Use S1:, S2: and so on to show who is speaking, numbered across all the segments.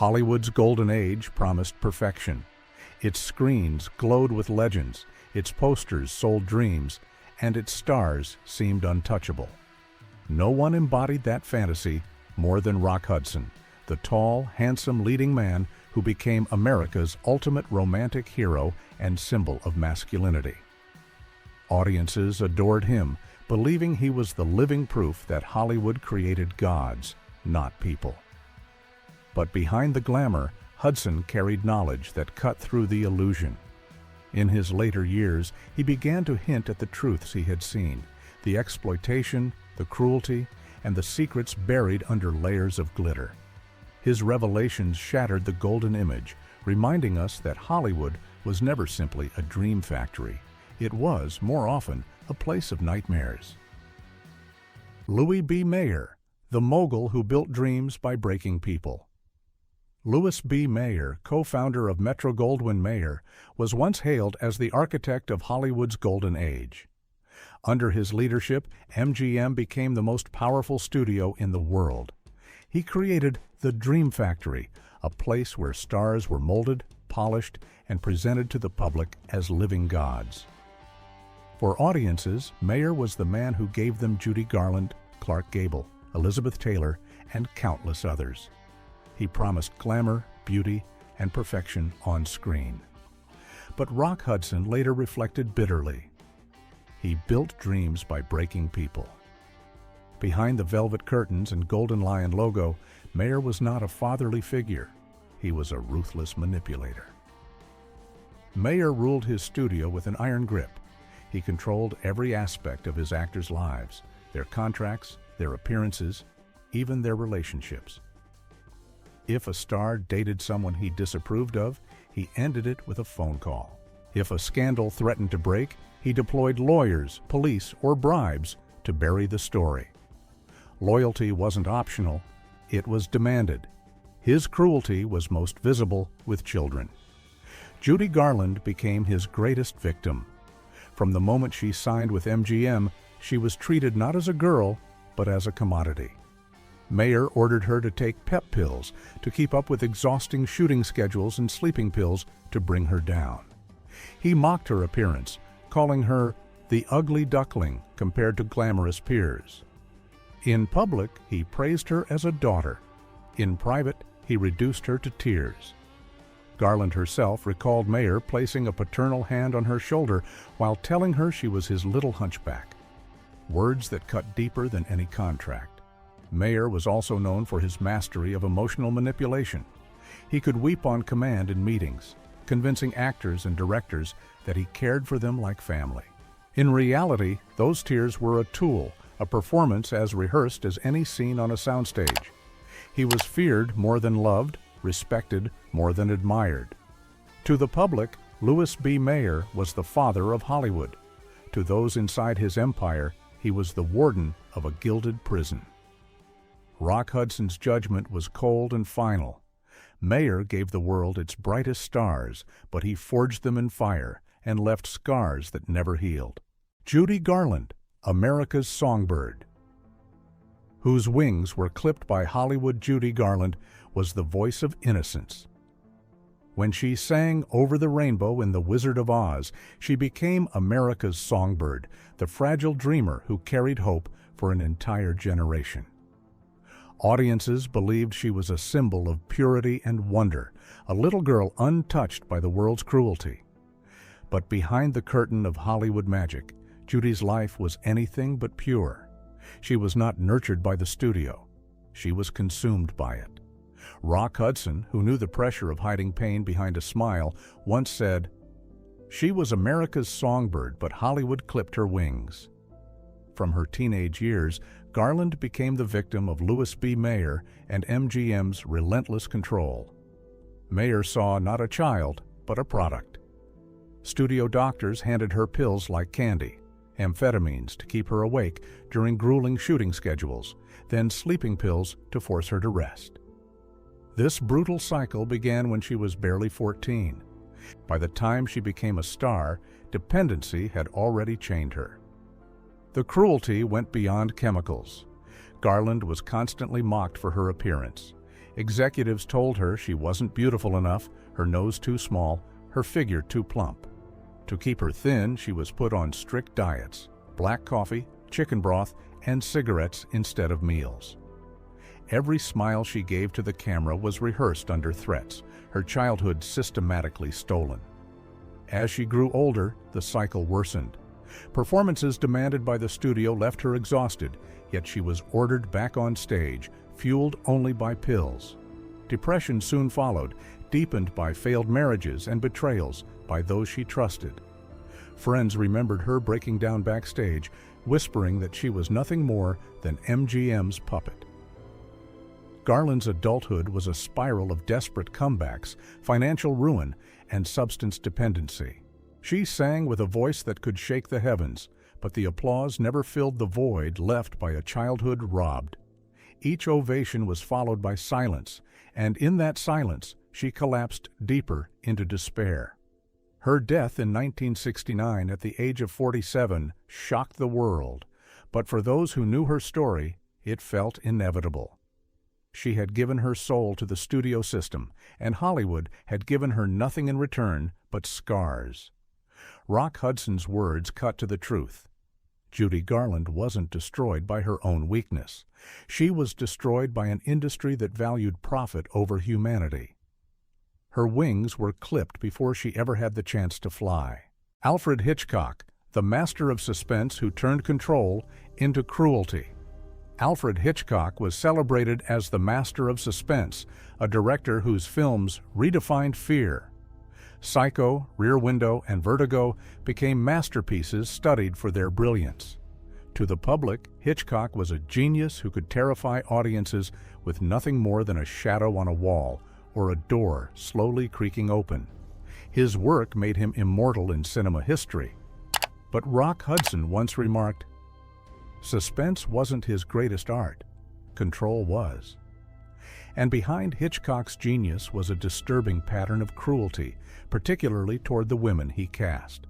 S1: Hollywood's golden age promised perfection. Its screens glowed with legends, its posters sold dreams, and its stars seemed untouchable. No one embodied that fantasy more than Rock Hudson, the tall, handsome leading man who became America's ultimate romantic hero and symbol of masculinity. Audiences adored him, believing he was the living proof that Hollywood created gods, not people. But behind the glamour, Hudson carried knowledge that cut through the illusion. In his later years, he began to hint at the truths he had seen, the exploitation, the cruelty, and the secrets buried under layers of glitter. His revelations shattered the golden image, reminding us that Hollywood was never simply a dream factory. It was, more often, a place of nightmares. Louis B. Mayer, the mogul who built dreams by breaking people. Louis B. Mayer, co-founder of Metro-Goldwyn-Mayer, was once hailed as the architect of Hollywood's golden age. Under his leadership, MGM became the most powerful studio in the world. He created the Dream Factory, a place where stars were molded, polished, and presented to the public as living gods. For audiences, Mayer was the man who gave them Judy Garland, Clark Gable, Elizabeth Taylor, and countless others. He promised glamour, beauty, and perfection on screen. But Rock Hudson later reflected bitterly. He built dreams by breaking people. Behind the velvet curtains and Golden Lion logo, Mayer was not a fatherly figure. He was a ruthless manipulator. Mayer ruled his studio with an iron grip. He controlled every aspect of his actors' lives, their contracts, their appearances, even their relationships. If a star dated someone he disapproved of, he ended it with a phone call. If a scandal threatened to break, he deployed lawyers, police, or bribes to bury the story. Loyalty wasn't optional, it was demanded. His cruelty was most visible with children. Judy Garland became his greatest victim. From the moment she signed with MGM, she was treated not as a girl, but as a commodity. Mayer ordered her to take pep pills to keep up with exhausting shooting schedules and sleeping pills to bring her down. He mocked her appearance, calling her the ugly duckling compared to glamorous peers. In public, he praised her as a daughter. In private, he reduced her to tears. Garland herself recalled Mayer placing a paternal hand on her shoulder while telling her she was his little hunchback. Words that cut deeper than any contract. Mayer was also known for his mastery of emotional manipulation. He could weep on command in meetings, convincing actors and directors that he cared for them like family. In reality, those tears were a tool, a performance as rehearsed as any scene on a soundstage. He was feared more than loved, respected more than admired. To the public, Louis B. Mayer was the father of Hollywood. To those inside his empire, he was the warden of a gilded prison. Rock Hudson's judgment was cold and final. Mayer gave the world its brightest stars, but he forged them in fire and left scars that never healed. Judy Garland, America's songbird, whose wings were clipped by Hollywood. Judy Garland was the voice of innocence. When she sang Over the Rainbow in The Wizard of Oz, she became America's songbird, the fragile dreamer who carried hope for an entire generation. Audiences believed she was a symbol of purity and wonder, a little girl untouched by the world's cruelty. But behind the curtain of Hollywood magic, Judy's life was anything but pure. She was not nurtured by the studio. She was consumed by it. Rock Hudson, who knew the pressure of hiding pain behind a smile, once said, "She was America's songbird, but Hollywood clipped her wings." From her teenage years, Garland became the victim of Louis B. Mayer and MGM's relentless control. Mayer saw not a child, but a product. Studio doctors handed her pills like candy, amphetamines to keep her awake during grueling shooting schedules, then sleeping pills to force her to rest. This brutal cycle began when she was barely 14. By the time she became a star, dependency had already chained her. The cruelty went beyond chemicals. Garland was constantly mocked for her appearance. Executives told her she wasn't beautiful enough, her nose too small, her figure too plump. To keep her thin, she was put on strict diets, black coffee, chicken broth, and cigarettes instead of meals. Every smile she gave to the camera was rehearsed under threats, her childhood systematically stolen. As she grew older, the cycle worsened. Performances demanded by the studio left her exhausted, yet she was ordered back on stage, fueled only by pills. Depression soon followed, deepened by failed marriages and betrayals by those she trusted. Friends remembered her breaking down backstage, whispering that she was nothing more than MGM's puppet. Garland's adulthood was a spiral of desperate comebacks, financial ruin, and substance dependency. She sang with a voice that could shake the heavens, but the applause never filled the void left by a childhood robbed. Each ovation was followed by silence, and in that silence, she collapsed deeper into despair. Her death in 1969 at the age of 47 shocked the world, but for those who knew her story, it felt inevitable. She had given her soul to the studio system, and Hollywood had given her nothing in return but scars. Rock Hudson's words cut to the truth. Judy Garland wasn't destroyed by her own weakness. She was destroyed by an industry that valued profit over humanity. Her wings were clipped before she ever had the chance to fly. Alfred Hitchcock, the master of suspense who turned control into cruelty. Alfred Hitchcock was celebrated as the master of suspense, a director whose films redefined fear. Psycho, Rear Window, and Vertigo became masterpieces studied for their brilliance. To the public, Hitchcock was a genius who could terrify audiences with nothing more than a shadow on a wall or a door slowly creaking open. His work made him immortal in cinema history. But Rock Hudson once remarked, "Suspense wasn't his greatest art. Control was." And behind Hitchcock's genius was a disturbing pattern of cruelty, particularly toward the women he cast.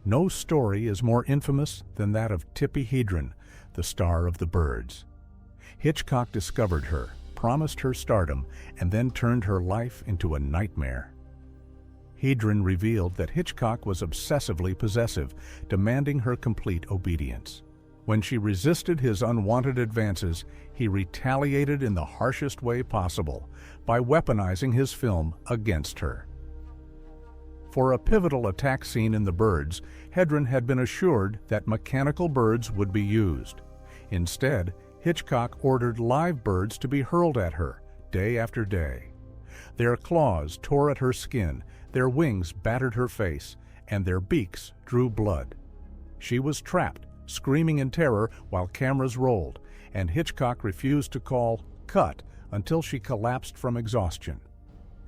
S1: No story is more infamous than that of Tippi Hedren, the star of The Birds. Hitchcock discovered her, promised her stardom, and then turned her life into a nightmare. Hedren revealed that Hitchcock was obsessively possessive, demanding her complete obedience. When she resisted his unwanted advances, he retaliated in the harshest way possible by weaponizing his film against her. For a pivotal attack scene in The Birds, Hedren had been assured that mechanical birds would be used. Instead, Hitchcock ordered live birds to be hurled at her day after day. Their claws tore at her skin, their wings battered her face, and their beaks drew blood. She was trapped, screaming in terror while cameras rolled, and Hitchcock refused to call "cut" until she collapsed from exhaustion.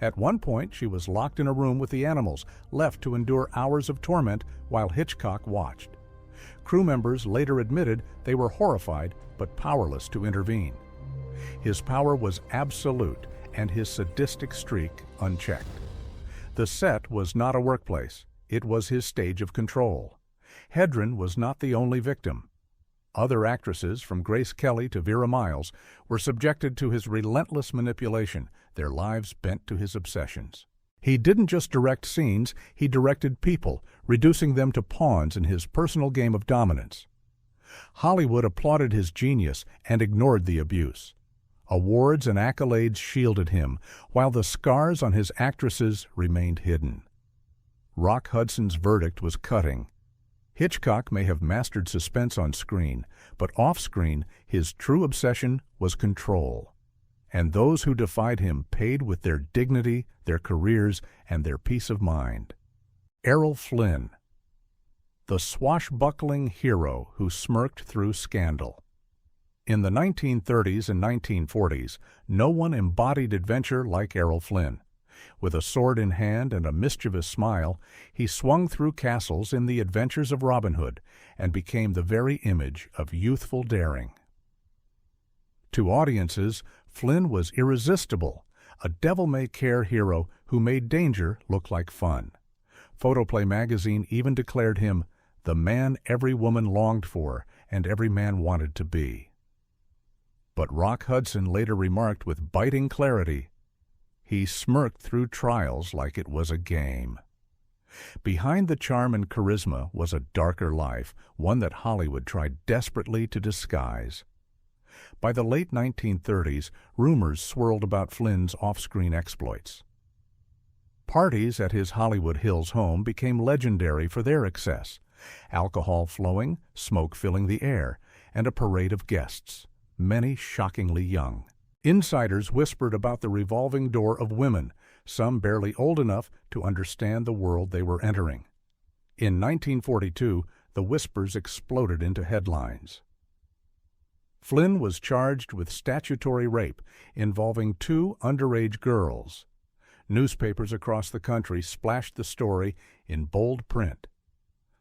S1: At one point, she was locked in a room with the animals, left to endure hours of torment while Hitchcock watched. Crew members later admitted they were horrified but powerless to intervene. His power was absolute and his sadistic streak unchecked. The set was not a workplace. It was his stage of control. Hedren was not the only victim. Other actresses, from Grace Kelly to Vera Miles, were subjected to his relentless manipulation, their lives bent to his obsessions. He didn't just direct scenes, he directed people, reducing them to pawns in his personal game of dominance. Hollywood applauded his genius and ignored the abuse. Awards and accolades shielded him, while the scars on his actresses remained hidden. Rock Hudson's verdict was cutting. Hitchcock may have mastered suspense on screen, but off-screen, his true obsession was control. And those who defied him paid with their dignity, their careers, and their peace of mind. Errol Flynn, the swashbuckling hero who smirked through scandal. In the 1930s and 1940s, no one embodied adventure like Errol Flynn. With a sword in hand and a mischievous smile, he swung through castles in The Adventures of Robin Hood and became the very image of youthful daring. To audiences, Flynn was irresistible, a devil-may-care hero who made danger look like fun. Photoplay magazine even declared him the man every woman longed for and every man wanted to be. But Rock Hudson later remarked with biting clarity, "He smirked through trials like it was a game." Behind the charm and charisma was a darker life, one that Hollywood tried desperately to disguise. By the late 1930s, rumors swirled about Flynn's off-screen exploits. Parties at his Hollywood Hills home became legendary for their excess, alcohol flowing, smoke filling the air, and a parade of guests, many shockingly young. Insiders whispered about the revolving door of women, some barely old enough to understand the world they were entering. In 1942, the whispers exploded into headlines. Flynn was charged with statutory rape involving 2 underage girls. Newspapers across the country splashed the story in bold print.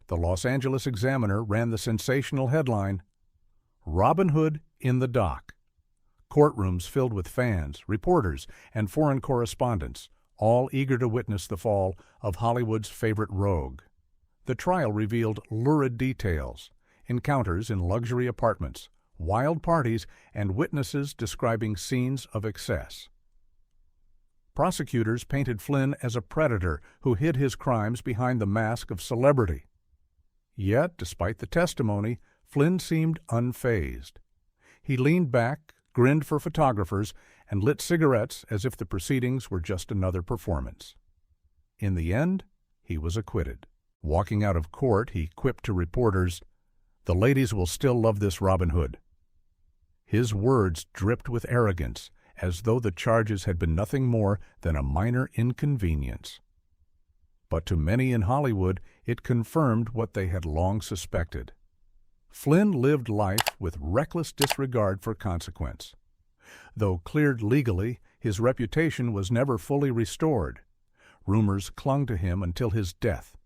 S1: The Los Angeles Examiner ran the sensational headline, "Robin Hood in the Dock." Courtrooms filled with fans, reporters, and foreign correspondents, all eager to witness the fall of Hollywood's favorite rogue. The trial revealed lurid details, encounters in luxury apartments, wild parties, and witnesses describing scenes of excess. Prosecutors painted Flynn as a predator who hid his crimes behind the mask of celebrity. Yet, despite the testimony, Flynn seemed unfazed. He leaned back, grinned for photographers, and lit cigarettes as if the proceedings were just another performance. In the end, he was acquitted. Walking out of court, he quipped to reporters, "The ladies will still love this Robin Hood." His words dripped with arrogance, as though the charges had been nothing more than a minor inconvenience. But to many in Hollywood, it confirmed what they had long suspected. Flynn lived life with reckless disregard for consequence. Though cleared legally, his reputation was never fully restored. Rumors clung to him until his death.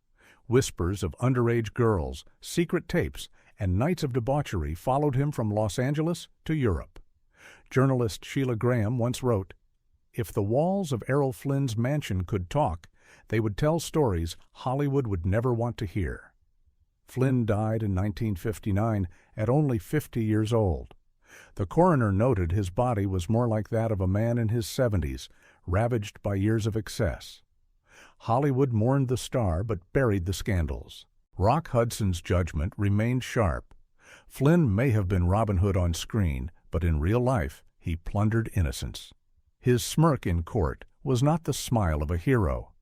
S1: Whispers of underage girls, secret tapes, and nights of debauchery followed him from Los Angeles to Europe. Journalist Sheila Graham once wrote, "If the walls of Errol Flynn's mansion could talk, they would tell stories Hollywood would never want to hear." Flynn died in 1959 at only 50 years old. The coroner noted his body was more like that of a man in his 70s, ravaged by years of excess. Hollywood mourned the star but buried the scandals. Rock Hudson's judgment remained sharp. Flynn may have been Robin Hood on screen, but in real life he plundered innocence. His smirk in court was not the smile of a hero.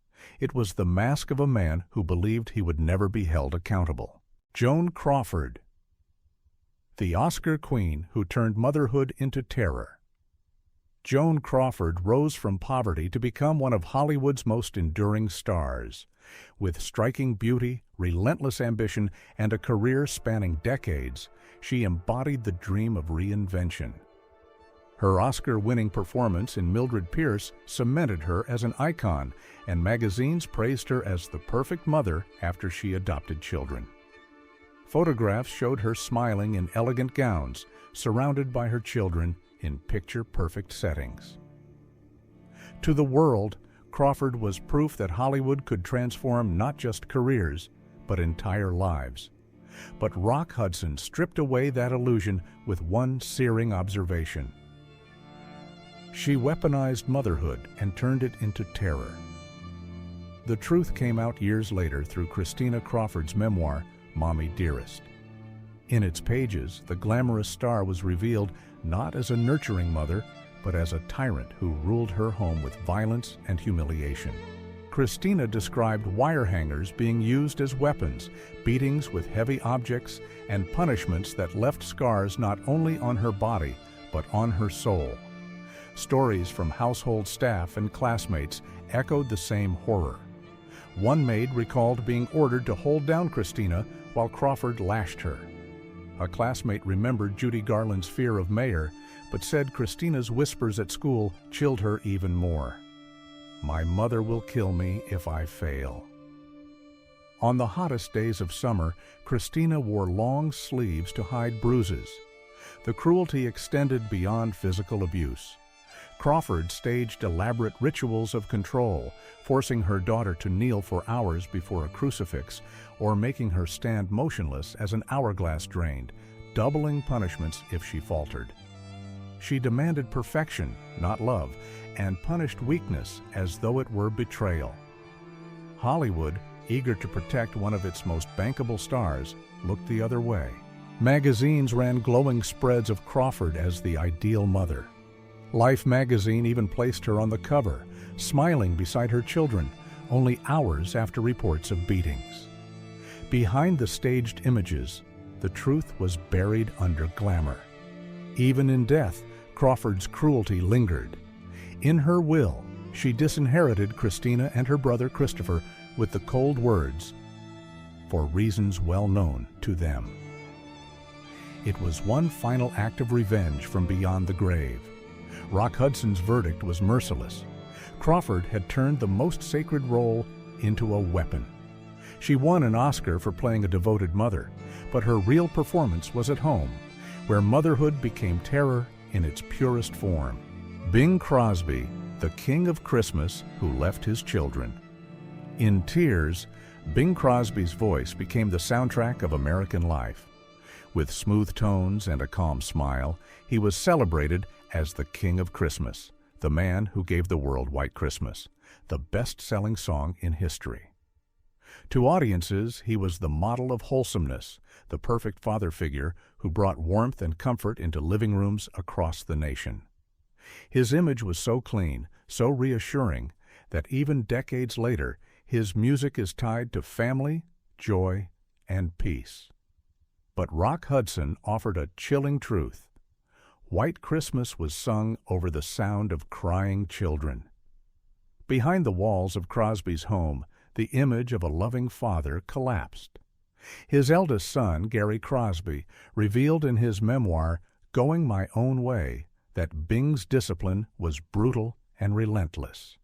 S1: It was the mask of a man who believed he would never be held accountable. Joan Crawford, the Oscar queen who turned motherhood into terror. Joan Crawford rose from poverty to become one of Hollywood's most enduring stars. With striking beauty, relentless ambition, and a career spanning decades, she embodied the dream of reinvention. Her Oscar-winning performance in Mildred Pierce cemented her as an icon, and magazines praised her as the perfect mother after she adopted children. Photographs showed her smiling in elegant gowns, surrounded by her children in picture-perfect settings. To the world, Crawford was proof that Hollywood could transform not just careers, but entire lives. But Rock Hudson stripped away that illusion with one searing observation. She weaponized motherhood and turned it into terror. The truth came out years later through Christina Crawford's memoir, Mommy Dearest. In its pages, the glamorous star was revealed not as a nurturing mother, but as a tyrant who ruled her home with violence and humiliation. Christina described wire hangers being used as weapons, beatings with heavy objects, and punishments that left scars not only on her body, but on her soul. Stories from household staff and classmates echoed the same horror. One maid recalled being ordered to hold down Christina while Crawford lashed her. A classmate remembered Judy Garland's fear of Mayer, but said Christina's whispers at school chilled her even more. "My mother will kill me if I fail." On the hottest days of summer, Christina wore long sleeves to hide bruises. The cruelty extended beyond physical abuse. Crawford staged elaborate rituals of control, forcing her daughter to kneel for hours before a crucifix, or making her stand motionless as an hourglass drained, doubling punishments if she faltered. She demanded perfection, not love, and punished weakness as though it were betrayal. Hollywood, eager to protect one of its most bankable stars, looked the other way. Magazines ran glowing spreads of Crawford as the ideal mother. Life magazine even placed her on the cover, smiling beside her children, only hours after reports of beatings. Behind the staged images, the truth was buried under glamour. Even in death, Crawford's cruelty lingered. In her will, she disinherited Christina and her brother Christopher with the cold words, "For reasons well known to them." It was one final act of revenge from beyond the grave. Rock Hudson's verdict was merciless. Crawford had turned the most sacred role into a weapon. She won an Oscar for playing a devoted mother, but her real performance was at home, where motherhood became terror in its purest form. Bing Crosby, the king of Christmas who left his children. In tears, Bing Crosby's voice became the soundtrack of American life. With smooth tones and a calm smile, he was celebrated as the King of Christmas, the man who gave the world White Christmas, the best-selling song in history. To audiences, he was the model of wholesomeness, the perfect father figure who brought warmth and comfort into living rooms across the nation. His image was so clean, so reassuring, that even decades later, his music is tied to family, joy, and peace. But Rock Hudson offered a chilling truth. White Christmas was sung over the sound of crying children. Behind the walls of Crosby's home, the image of a loving father collapsed. His eldest son, Gary Crosby, revealed in his memoir, Going My Own Way, that Bing's discipline was brutal and relentless.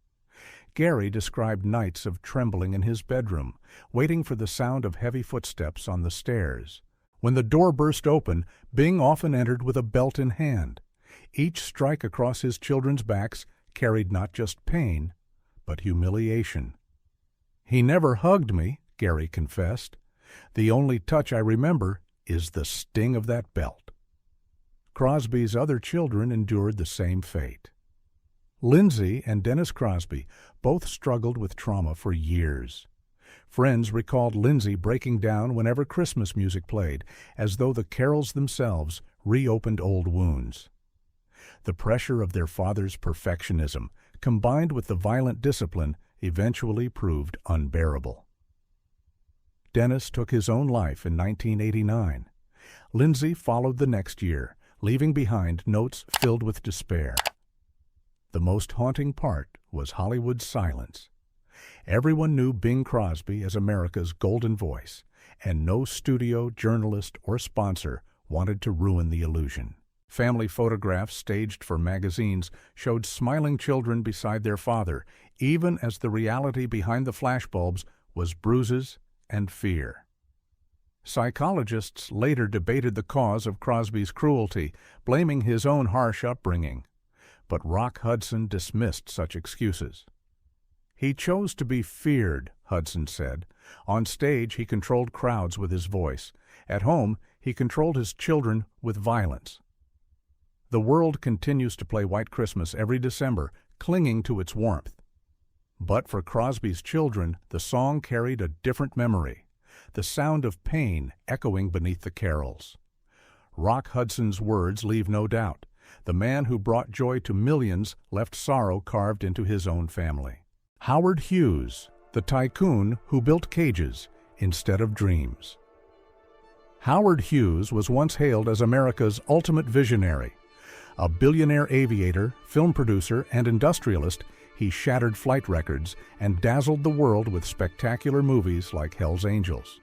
S1: Gary described nights of trembling in his bedroom, waiting for the sound of heavy footsteps on the stairs. When the door burst open, Bing often entered with a belt in hand. Each strike across his children's backs carried not just pain, but humiliation. "He never hugged me," Gary confessed. "The only touch I remember is the sting of that belt." Crosby's other children endured the same fate. Lindsay and Dennis Crosby both struggled with trauma for years. Friends recalled Lindsay breaking down whenever Christmas music played, as though the carols themselves reopened old wounds. The pressure of their father's perfectionism, combined with the violent discipline, eventually proved unbearable. Dennis took his own life in 1989. Lindsay followed the next year, leaving behind notes filled with despair. The most haunting part was Hollywood's silence. Everyone knew Bing Crosby as America's golden voice, and no studio, journalist, or sponsor wanted to ruin the illusion. Family photographs staged for magazines showed smiling children beside their father, even as the reality behind the flashbulbs was bruises and fear. Psychologists later debated the cause of Crosby's cruelty, blaming his own harsh upbringing. But Rock Hudson dismissed such excuses. "He chose to be feared," Hudson said. "On stage, he controlled crowds with his voice. At home, he controlled his children with violence." The world continues to play White Christmas every December, clinging to its warmth. But for Crosby's children, the song carried a different memory, the sound of pain echoing beneath the carols. Rock Hudson's words leave no doubt. The man who brought joy to millions left sorrow carved into his own family. Howard Hughes, the tycoon who built cages instead of dreams. Howard Hughes was once hailed as America's ultimate visionary. A billionaire aviator, film producer, and industrialist, he shattered flight records and dazzled the world with spectacular movies like Hell's Angels.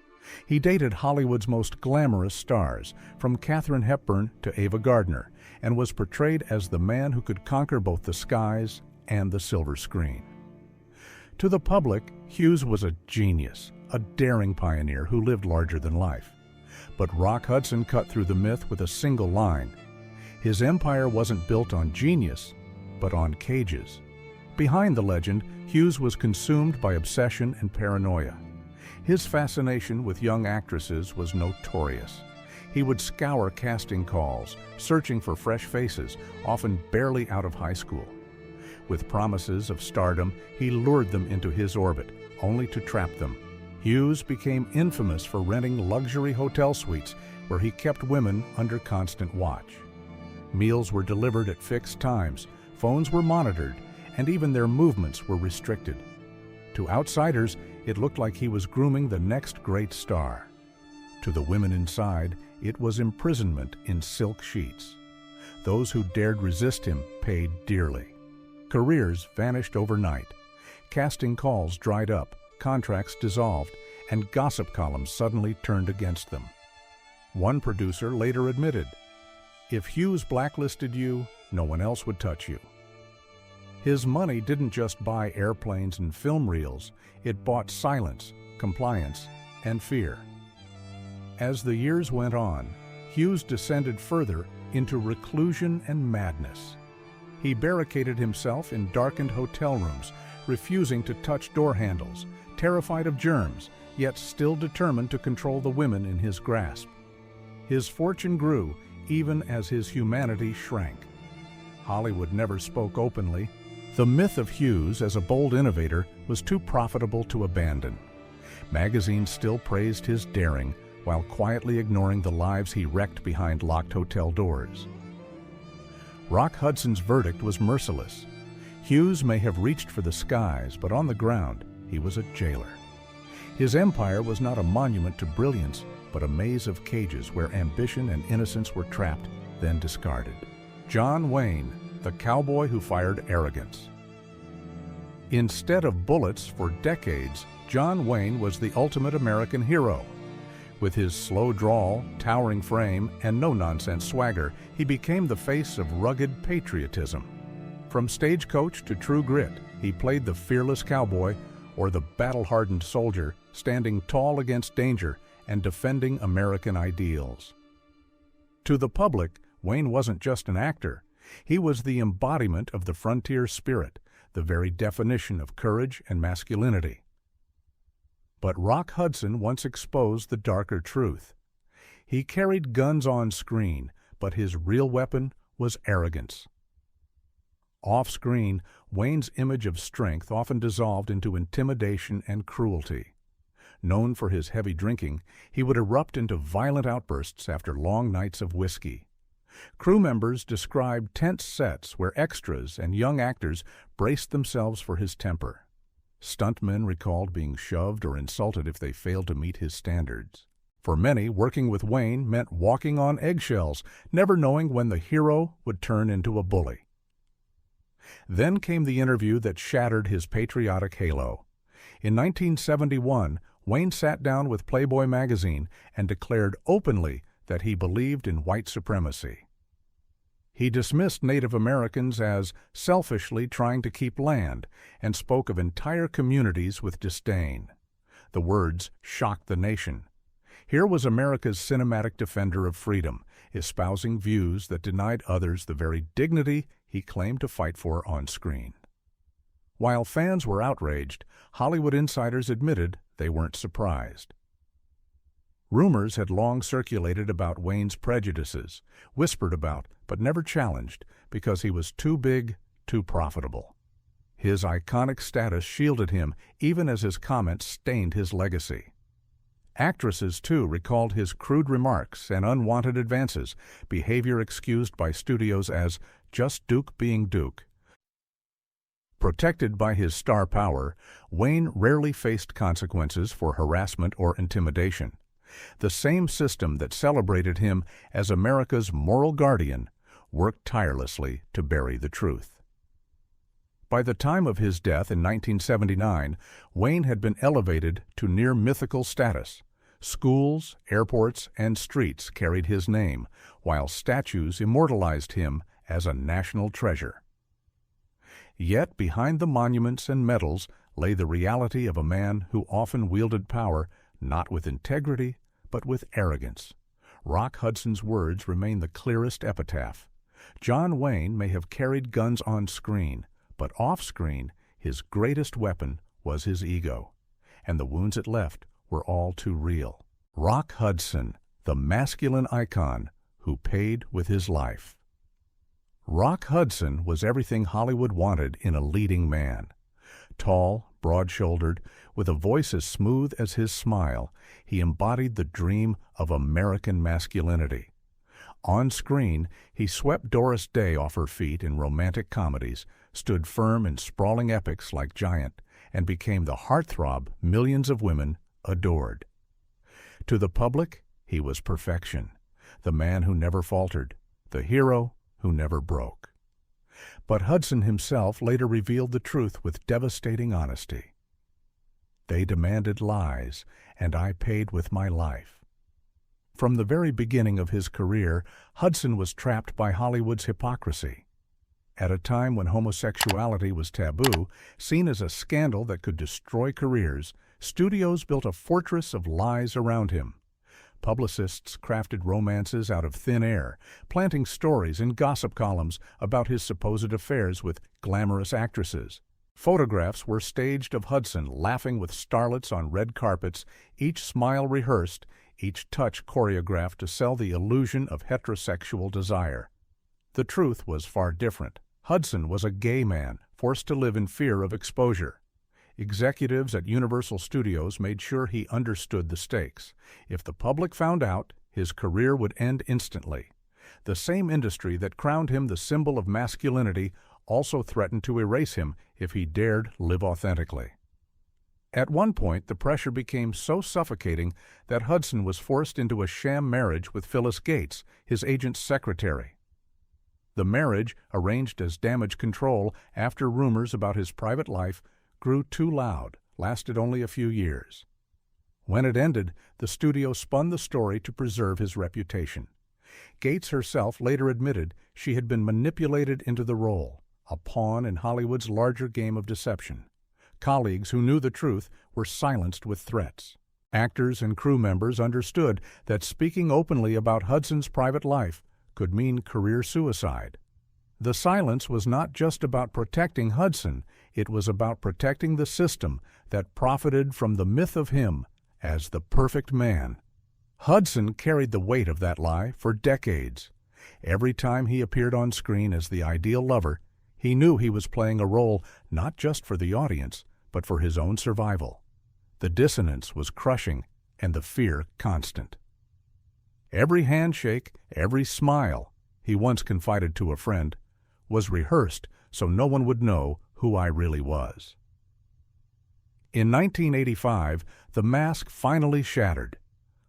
S1: He dated Hollywood's most glamorous stars, from Katharine Hepburn to Ava Gardner, and was portrayed as the man who could conquer both the skies and the silver screen. To the public, Hughes was a genius, a daring pioneer who lived larger than life. But Rock Hudson cut through the myth with a single line. His empire wasn't built on genius, but on cages. Behind the legend, Hughes was consumed by obsession and paranoia. His fascination with young actresses was notorious. He would scour casting calls, searching for fresh faces, often barely out of high school. With promises of stardom, he lured them into his orbit, only to trap them. Hughes became infamous for renting luxury hotel suites where he kept women under constant watch. Meals were delivered at fixed times, phones were monitored, and even their movements were restricted. To outsiders, it looked like he was grooming the next great star. To the women inside, it was imprisonment in silk sheets. Those who dared resist him paid dearly. Careers vanished overnight. Casting calls dried up, contracts dissolved, and gossip columns suddenly turned against them. One producer later admitted, "If Hughes blacklisted you, no one else would touch you." His money didn't just buy airplanes and film reels, it bought silence, compliance, and fear. As the years went on, Hughes descended further into reclusion and madness. He barricaded himself in darkened hotel rooms, refusing to touch door handles, terrified of germs, yet still determined to control the women in his grasp. His fortune grew even as his humanity shrank. Hollywood never spoke openly. The myth of Hughes as a bold innovator was too profitable to abandon. Magazines still praised his daring, while quietly ignoring the lives he wrecked behind locked hotel doors. Rock Hudson's verdict was merciless. Hughes may have reached for the skies, but on the ground, he was a jailer. His empire was not a monument to brilliance, but a maze of cages where ambition and innocence were trapped, then discarded. John Wayne, the cowboy who fired arrogance. Instead of bullets for decades, John Wayne was the ultimate American hero. With his slow drawl, towering frame, and no-nonsense swagger, he became the face of rugged patriotism. From stagecoach to true grit, he played the fearless cowboy or the battle-hardened soldier, standing tall against danger and defending American ideals. To the public, Wayne wasn't just an actor. He was the embodiment of the frontier spirit, the very definition of courage and masculinity. But Rock Hudson once exposed the darker truth. He carried guns on screen, but his real weapon was arrogance. Off-screen, Wayne's image of strength often dissolved into intimidation and cruelty. Known for his heavy drinking, he would erupt into violent outbursts after long nights of whiskey. Crew members described tense sets where extras and young actors braced themselves for his temper. Stuntmen recalled being shoved or insulted if they failed to meet his standards. For many, working with Wayne meant walking on eggshells, never knowing when the hero would turn into a bully. Then came the interview that shattered his patriotic halo. In 1971, Wayne sat down with Playboy magazine and declared openly that he believed in white supremacy. He dismissed Native Americans as selfishly trying to keep land and spoke of entire communities with disdain. The words shocked the nation. Here was America's cinematic defender of freedom, espousing views that denied others the very dignity he claimed to fight for on screen. While fans were outraged, Hollywood insiders admitted they weren't surprised. Rumors had long circulated about Wayne's prejudices, whispered about but never challenged because he was too big, too profitable. His iconic status shielded him even as his comments stained his legacy. Actresses, too, recalled his crude remarks and unwanted advances, behavior excused by studios as just Duke being Duke. Protected by his star power, Wayne rarely faced consequences for harassment or intimidation. The same system that celebrated him as America's moral guardian worked tirelessly to bury the truth. By the time of his death in 1979, Wayne had been elevated to near mythical status. Schools, airports, and streets carried his name, while statues immortalized him as a national treasure. Yet behind the monuments and medals lay the reality of a man who often wielded power not with integrity, but with arrogance. Rock Hudson's words remain the clearest epitaph. John Wayne may have carried guns on screen, but off-screen, his greatest weapon was his ego, and the wounds it left were all too real. Rock Hudson, the masculine icon who paid with his life. Rock Hudson was everything Hollywood wanted in a leading man. Tall, broad-shouldered, with a voice as smooth as his smile, he embodied the dream of American masculinity. On screen, he swept Doris Day off her feet in romantic comedies, stood firm in sprawling epics like Giant, and became the heartthrob millions of women adored. To the public, he was perfection, the man who never faltered, the hero who never broke. But Hudson himself later revealed the truth with devastating honesty. They demanded lies, and I paid with my life. From the very beginning of his career, Hudson was trapped by Hollywood's hypocrisy. At a time when homosexuality was taboo, seen as a scandal that could destroy careers, studios built a fortress of lies around him. Publicists crafted romances out of thin air, planting stories in gossip columns about his supposed affairs with glamorous actresses. Photographs were staged of Hudson laughing with starlets on red carpets, each smile rehearsed, each touch choreographed to sell the illusion of heterosexual desire. The truth was far different. Hudson was a gay man, forced to live in fear of exposure. Executives at Universal Studios made sure he understood the stakes. If the public found out, his career would end instantly. The same industry that crowned him the symbol of masculinity also threatened to erase him if he dared live authentically. At one point, the pressure became so suffocating that Hudson was forced into a sham marriage with Phyllis Gates, his agent's secretary. The marriage, arranged as damage control after rumors about his private life, grew too loud, lasted only a few years. When it ended, the studio spun the story to preserve his reputation. Gates herself later admitted she had been manipulated into the role, a pawn in Hollywood's larger game of deception. Colleagues who knew the truth were silenced with threats. Actors and crew members understood that speaking openly about Hudson's private life could mean career suicide. The silence was not just about protecting Hudson, it was about protecting the system that profited from the myth of him as the perfect man. Hudson carried the weight of that lie for decades. Every time he appeared on screen as the ideal lover, he knew he was playing a role not just for the audience, but for his own survival. The dissonance was crushing and the fear constant. Every handshake, every smile, he once confided to a friend, was rehearsed so no one would know who I really was. In 1985, the mask finally shattered.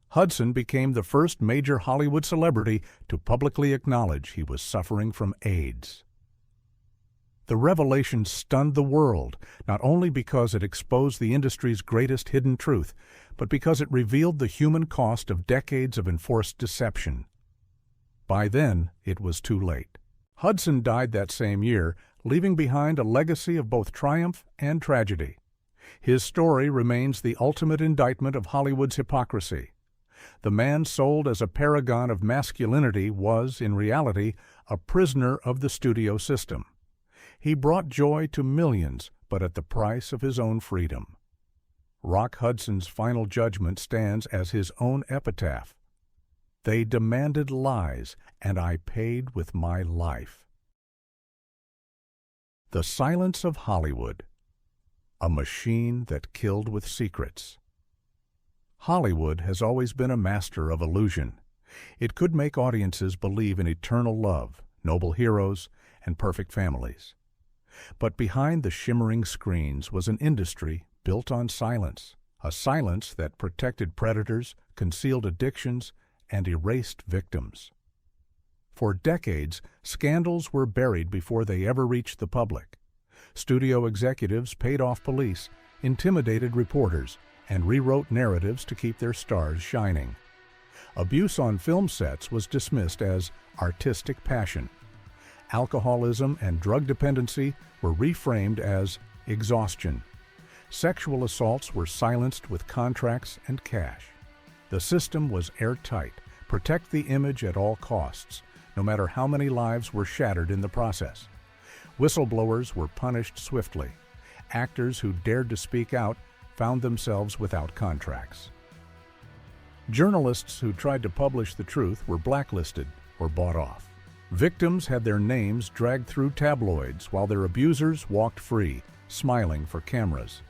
S1: Hudson became the first major Hollywood celebrity to publicly acknowledge he was suffering from AIDS. The revelation stunned the world, not only because it exposed the industry's greatest hidden truth, but because it revealed the human cost of decades of enforced deception. By then, it was too late. Hudson died that same year, leaving behind a legacy of both triumph and tragedy. His story remains the ultimate indictment of Hollywood's hypocrisy. The man sold as a paragon of masculinity was, in reality, a prisoner of the studio system. He brought joy to millions, but at the price of his own freedom. Rock Hudson's final judgment stands as his own epitaph. They demanded lies, and I paid with my life. The silence of Hollywood, a machine that killed with secrets. Hollywood has always been a master of illusion. It could make audiences believe in eternal love, noble heroes, and perfect families. But behind the shimmering screens was an industry built on silence, a silence that protected predators, concealed addictions, and erased victims. For decades, scandals were buried before they ever reached the public. Studio executives paid off police, intimidated reporters, and rewrote narratives to keep their stars shining. Abuse on film sets was dismissed as artistic passion. Alcoholism and drug dependency were reframed as exhaustion. Sexual assaults were silenced with contracts and cash. The system was airtight, protect the image at all costs, no matter how many lives were shattered in the process. Whistleblowers were punished swiftly. Actors who dared to speak out found themselves without contracts. Journalists who tried to publish the truth were blacklisted or bought off. Victims had their names dragged through tabloids while their abusers walked free, smiling for cameras.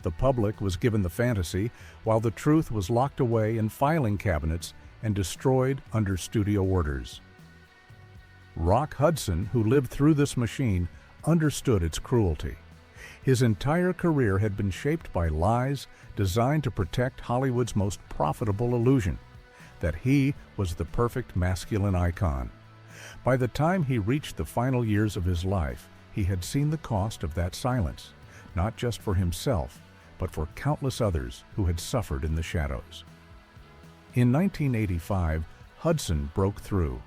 S1: The public was given the fantasy while the truth was locked away in filing cabinets and destroyed under studio orders. Rock Hudson, who lived through this machine, understood its cruelty. His entire career had been shaped by lies designed to protect Hollywood's most profitable illusion, that he was the perfect masculine icon. By the time he reached the final years of his life, he had seen the cost of that silence, not just for himself, but for countless others who had suffered in the shadows. In 1985, Hudson broke through.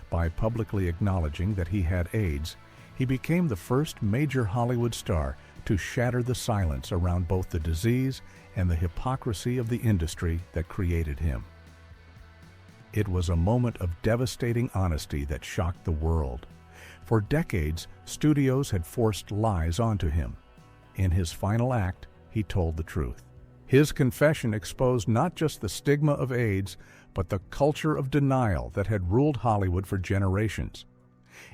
S1: By publicly acknowledging that he had AIDS, he became the first major Hollywood star to shatter the silence around both the disease and the hypocrisy of the industry that created him. It was a moment of devastating honesty that shocked the world. For decades, studios had forced lies onto him. In his final act, he told the truth. His confession exposed not just the stigma of AIDS, but the culture of denial that had ruled Hollywood for generations.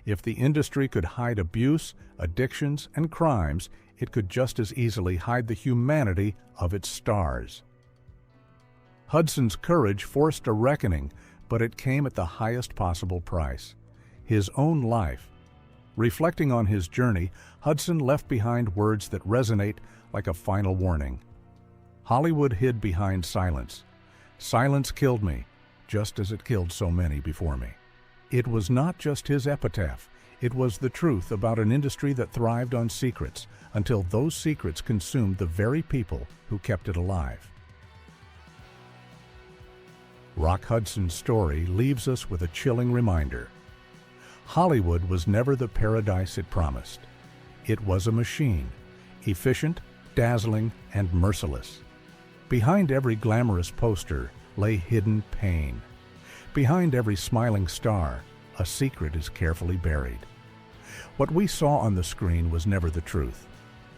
S1: If the industry could hide abuse, addictions, and crimes, it could just as easily hide the humanity of its stars. Hudson's courage forced a reckoning, but it came at the highest possible price: his own life. Reflecting on his journey, Hudson left behind words that resonate like a final warning. Hollywood hid behind silence. Silence killed me, just as it killed so many before me. It was not just his epitaph, it was the truth about an industry that thrived on secrets until those secrets consumed the very people who kept it alive. Rock Hudson's story leaves us with a chilling reminder. Hollywood was never the paradise it promised. It was a machine, efficient, dazzling, and merciless. Behind every glamorous poster lay hidden pain. Behind every smiling star, a secret is carefully buried. What we saw on the screen was never the truth.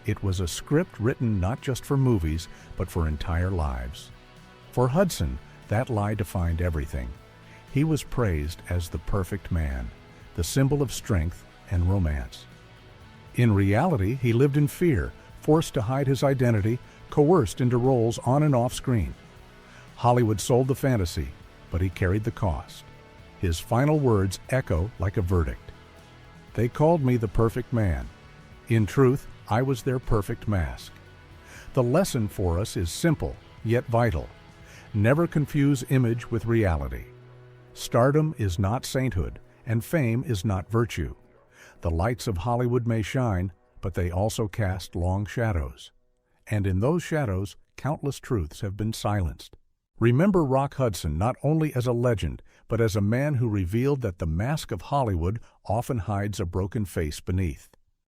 S1: It was a script written not just for movies, but for entire lives. For Hudson, that lie defined everything. He was praised as the perfect man, the symbol of strength and romance. In reality, he lived in fear, forced to hide his identity, coerced into roles on and off screen. Hollywood sold the fantasy, but he carried the cost. His final words echo like a verdict. They called me the perfect man. In truth, I was their perfect mask. The lesson for us is simple, yet vital. Never confuse image with reality. Stardom is not sainthood, and fame is not virtue. The lights of Hollywood may shine, but they also cast long shadows. And in those shadows, countless truths have been silenced. Remember Rock Hudson not only as a legend, but as a man who revealed that the mask of Hollywood often hides a broken face beneath.